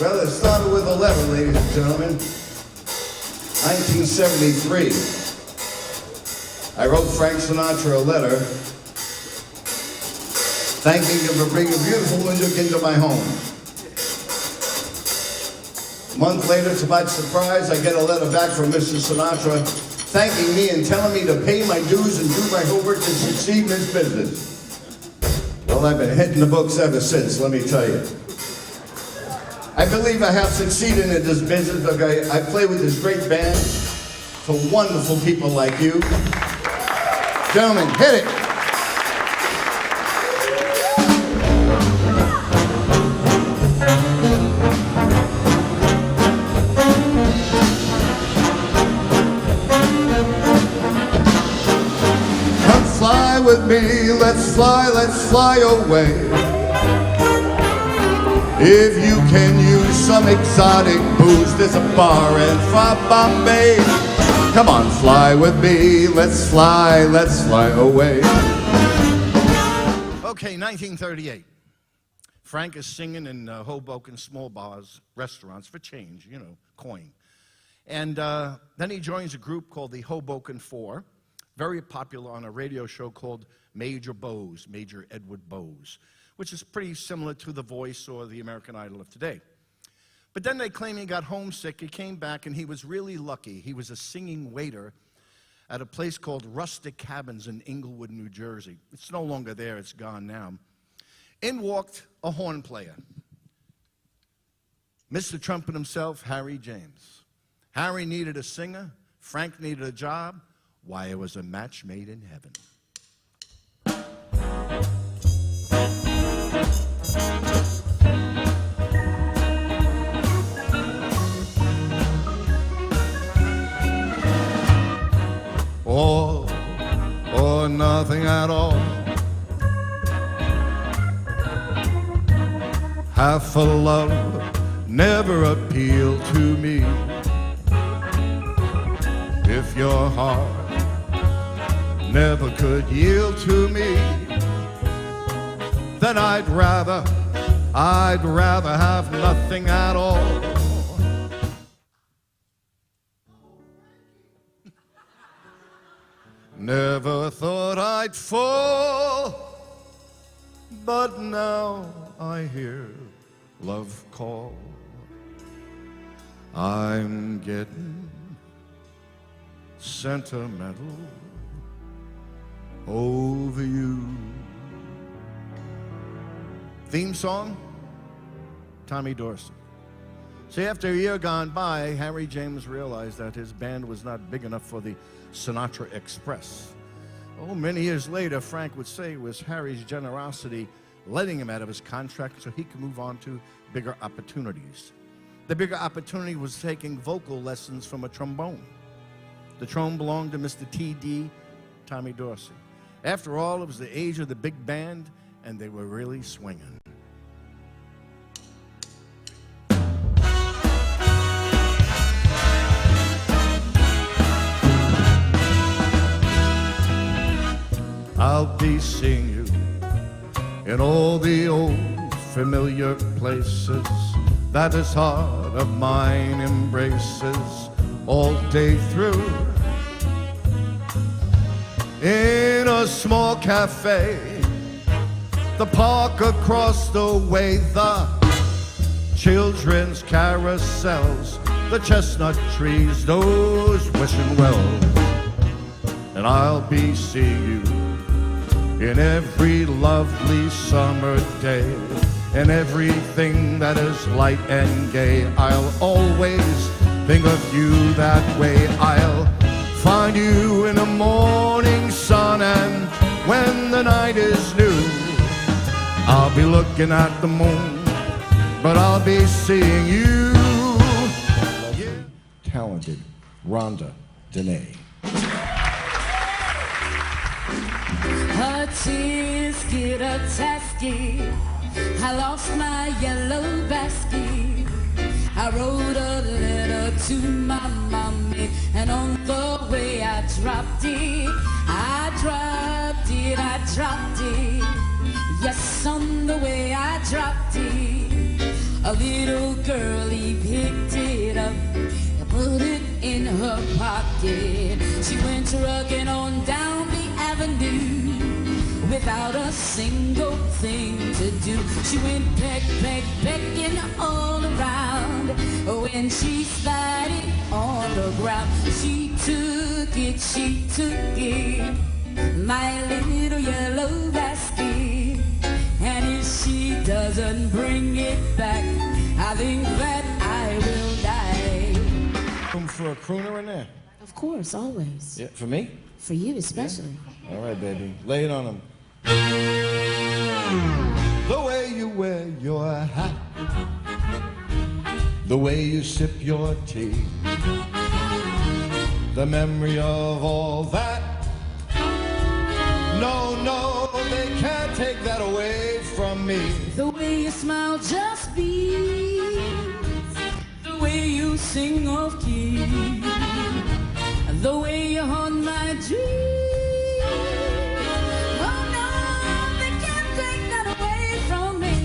Well, it started with a letter, ladies and gentlemen. 1973. I wrote Frank Sinatra a letter thanking him for bringing beautiful music into my home. A month later, to my surprise, I get a letter back from Mr. Sinatra thanking me and telling me to pay my dues and do my homework to succeed in this business. Well, I've been hitting the books ever since, let me tell you. I believe I have succeeded in this business. Okay? I play with this great band for wonderful people like you. Gentlemen, hit it. Come fly with me, let's fly away. If you can use some exotic booze, there's a bar in far Bombay. Come on, fly with me, let's fly away. Okay, 1938. Frank is singing in Hoboken small bars, restaurants for change, you know, coin. And then he joins a group called the Hoboken Four, very popular on a radio show called Major Bowes, Major Edward Bowes, which is pretty similar to The Voice or the American Idol of today. But then they claim he got homesick, he came back, and he was really lucky. He was a singing waiter at a place called Rustic Cabins in Englewood, New Jersey. It's no longer there, it's gone now. In walked a horn player, Mr. Trumpet himself, Harry James. Harry needed a singer, Frank needed a job. Why, it was a match made in heaven. All or nothing at all. Half a love never appealed to me. If your heart never could yield to me, then I'd rather have nothing at all. Never thought I'd fall, but now I hear love call. I'm getting sentimental over you. Theme song, Tommy Dorsey. See, after a year gone by, Harry James realized that his band was not big enough for the Sinatra Express. Oh, many years later, Frank would say it was Harry's generosity letting him out of his contract so he could move on to bigger opportunities. The bigger opportunity was taking vocal lessons from a trombone. The trombone belonged to Mr. T.D. Tommy Dorsey. After all, it was the age of the big band, and they were really swinging. I'll be seeing you in all the old familiar places that his heart of mine embraces all day through. In a small cafe, the park across the way, the children's carousels, the chestnut trees, those wishing wells. And I'll be seeing you in every lovely summer day, in everything that is light and gay. I'll always think of you that way. I'll find you in the morning sun, and when the night is new, I'll be looking at the moon, but I'll be seeing you. Talented Rhonda Dene. Her tears get a tasky. I lost my yellow basket. I wrote a letter to my mommy, and on the way I dropped it. I dropped it. Yes, on the way I dropped it. A little girlie picked it up and put it in her pocket. She went trucking on down the avenue without a single thing to do. She went pecking all around. When she slided on the ground, she took it, my little yellow basket. And if she doesn't bring it back, I think that I will die. Room for a crooner in there? Of course, always. Yeah, for me? For you especially. All right, baby. Lay it on him. The way you wear your hat, the way you sip your tea, the memory of all that. No, they can't take that away from me. The way you smile just beats, the way you sing off key, the way you haunt my dreams. Oh no, they can't take that away from me.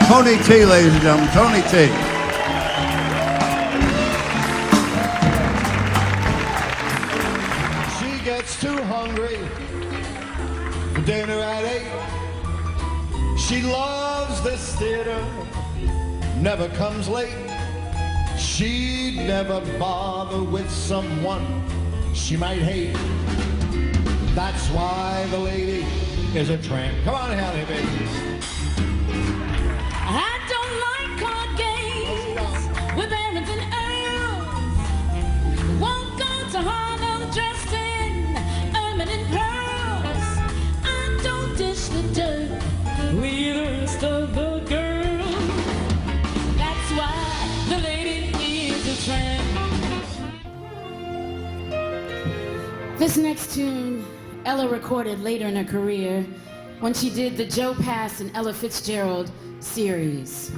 Tony T, ladies and gentlemen, Tony T. She gets too hungry for dinner at 8. She loves this theater, never comes late. She'd never bother with someone she might hate. That's why the lady is a tramp. Come on, Hallie, baby. I don't like card games with anything else. Won't go to Harlem dressed in ermine and pearls. I don't dish the dirt with the rest of the girls. That's why the lady is a tramp. This next tune, Ella recorded later in her career when she did the Joe Pass and Ella Fitzgerald series.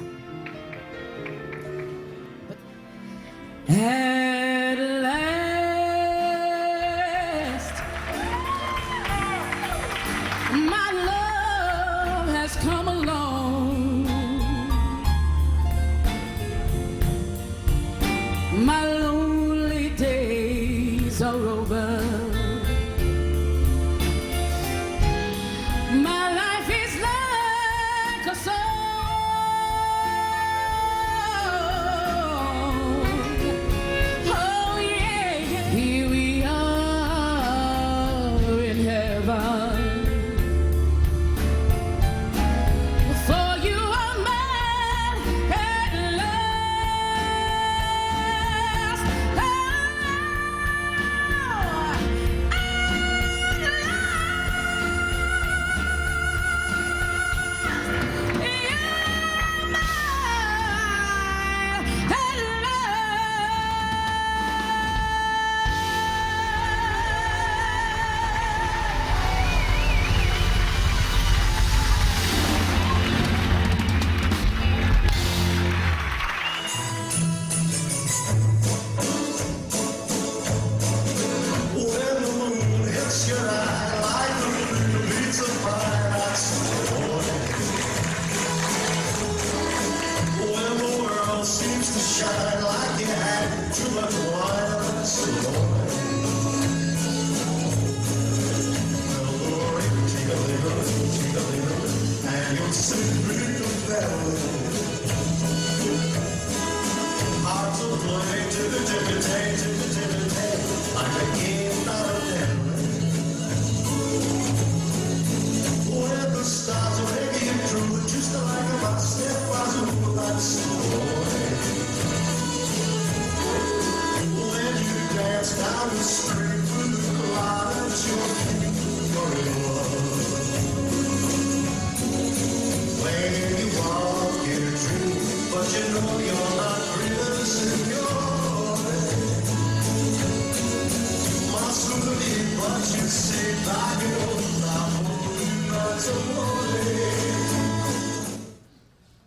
At last, my love has come along. My lonely days are over. My life is like a song.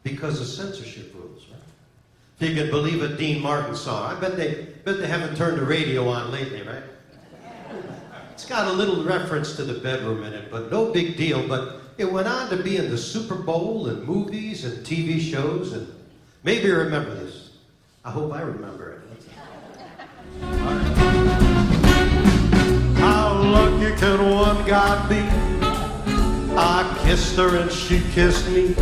Because of censorship rules, right? If you could believe a Dean Martin song. I bet they haven't turned the radio on lately, right? It's got a little reference to the bedroom in it, but no big deal. But it went on to be in the Super Bowl and movies and TV shows, and maybe you remember this. I hope I remember it. How lucky can one guy be? I kissed her and she kissed me.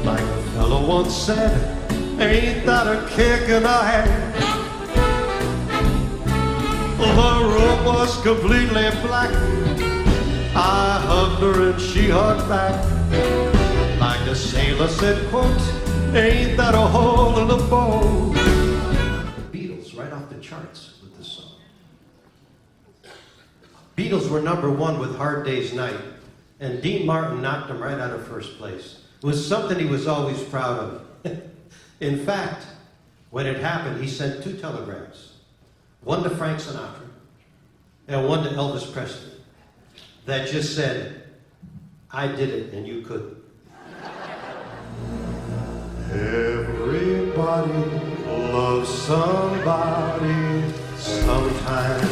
Like a fellow once said, ain't that a kick in the head? The room was completely black. I hugged her and she hugged back. Like a sailor said, quote, ain't that a hole in the boat? The Beatles right off the charts with this song. Beatles were #1 with Hard Day's Night, and Dean Martin knocked them right out of first place. It was something he was always proud of. In fact, when it happened, he sent 2 telegrams. One to Frank Sinatra and one to Elvis Presley that just said, I did it and you couldn't. Everybody loves somebody sometime.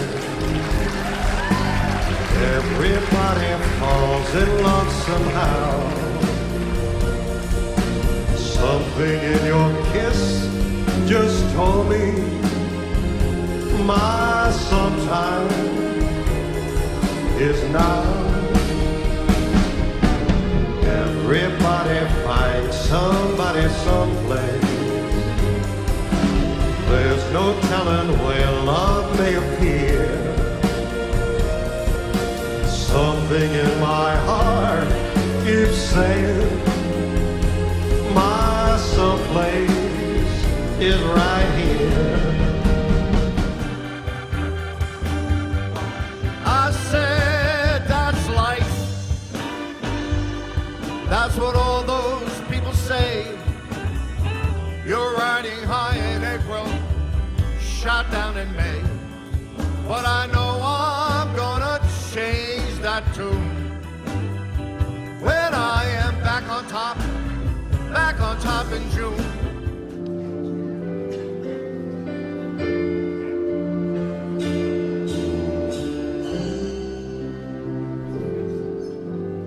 Everybody falls in love somehow. Something in your kiss just told me my sometime is now. Everybody finds somebody someplace. There's no telling where love may appear. Something in my heart keeps saying my someplace is right here. I said that's life. That's what all those people say. You're riding high in April, shot down in May. But I know I'm gonna change that tune when I am back on top in June.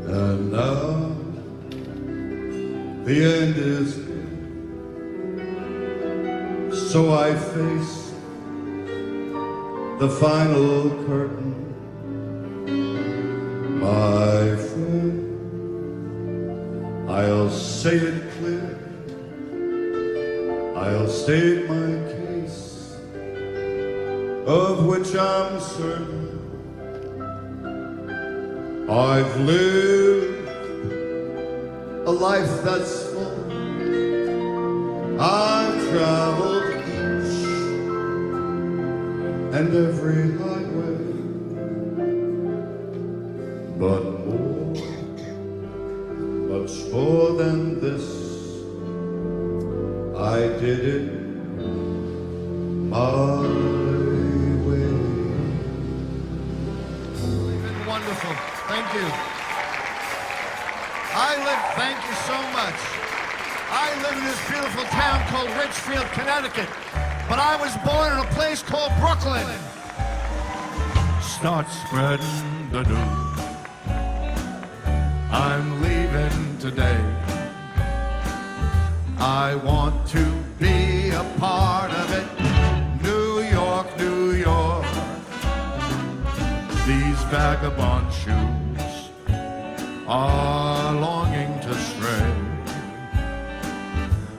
And now the end is near, so I face the final curtain. My friend, I'll say it clear, I'll state my case, of which I'm certain. I've lived a life that's full. I've traveled each and every highway, but more, much more than this, I did it my way. Wonderful. Thank you. Thank you so much. I live in this beautiful town called Richfield, Connecticut, but I was born in a place called Brooklyn. Start spreading the news. I'm leaving today. I want to be a part of it. New York, New York. These vagabond shoes are longing to stray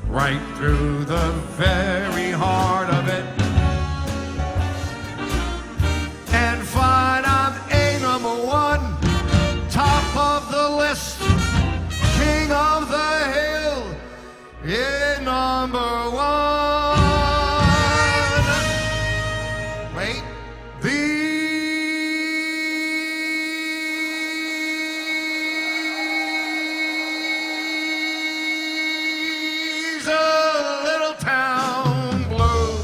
right through the very heart of it and find I'm a #1, top of the list, king of the hill, yeah, #1. Wait, these are little town blues.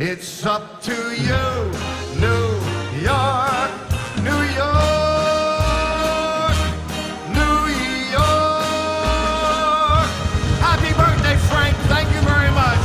It's up to you, New York, New York, New York. Happy birthday, Frank. Thank you very much.